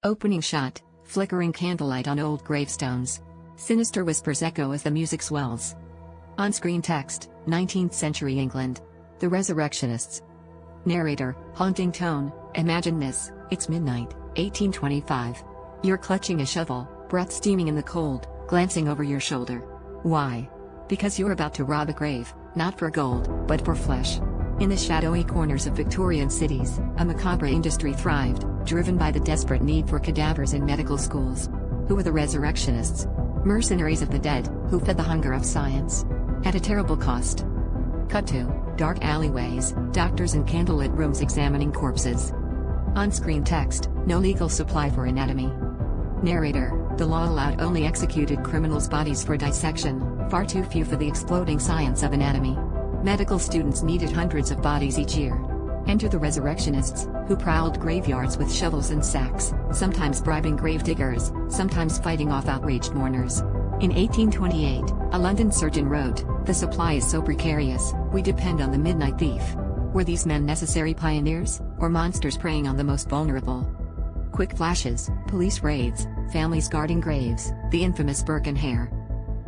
Opening shot, flickering candlelight on old gravestones. Sinister whispers echo as the music swells. On-screen text, 19th century England. The Resurrectionists. Narrator, haunting tone, imagine this, it's midnight, 1825. You're clutching a shovel, breath steaming in the cold, glancing over your shoulder. Why? Because you're about to rob a grave, not for gold, but for flesh. In the shadowy corners of Victorian cities, a macabre industry thrived, driven by the desperate need for cadavers in medical schools. Who were the resurrectionists? Mercenaries of the dead, who fed the hunger of science. At a terrible cost. Cut to dark alleyways, doctors in candlelit rooms examining corpses. On-screen text, no legal supply for anatomy. Narrator, the law allowed only executed criminals' bodies for dissection, far too few for the exploding science of anatomy. Medical students needed hundreds of bodies each year. Enter the resurrectionists, who prowled graveyards with shovels and sacks, sometimes bribing grave diggers, sometimes fighting off outraged mourners. In 1828, a London surgeon wrote, "The supply is so precarious, we depend on the midnight thief." Were these men necessary pioneers, or monsters preying on the most vulnerable? Quick flashes, police raids, families guarding graves, the infamous Burke and Hare.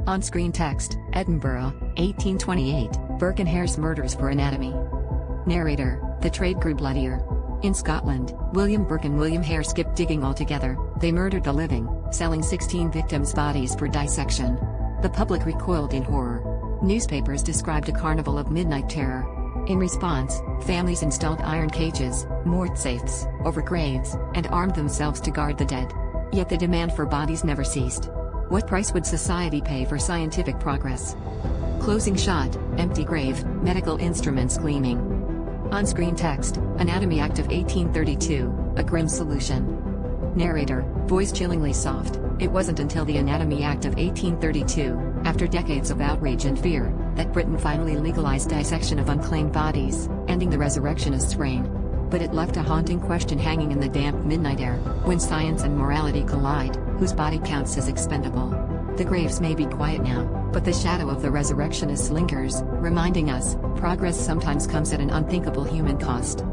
On-screen text, Edinburgh, 1828, Burke and Hare's murders for anatomy. Narrator, the trade grew bloodier. In Scotland, William Burke and William Hare skipped digging altogether. They murdered the living, selling 16 victims' bodies for dissection. The public recoiled in horror. Newspapers described a carnival of midnight terror. In response, families installed iron cages, mort safes, over graves, and armed themselves to guard the dead. Yet the demand for bodies never ceased. What price would society pay for scientific progress? Closing shot, empty grave, medical instruments gleaming. On-screen text, Anatomy Act of 1832, a grim solution. Narrator, voice chillingly soft, it wasn't until the Anatomy Act of 1832, after decades of outrage and fear, that Britain finally legalized dissection of unclaimed bodies, ending the resurrectionists' reign. But it left a haunting question hanging in the damp midnight air. When science and morality collide, whose body counts as expendable? The graves may be quiet now, but the shadow of the resurrectionists lingers, reminding us, progress sometimes comes at an unthinkable human cost.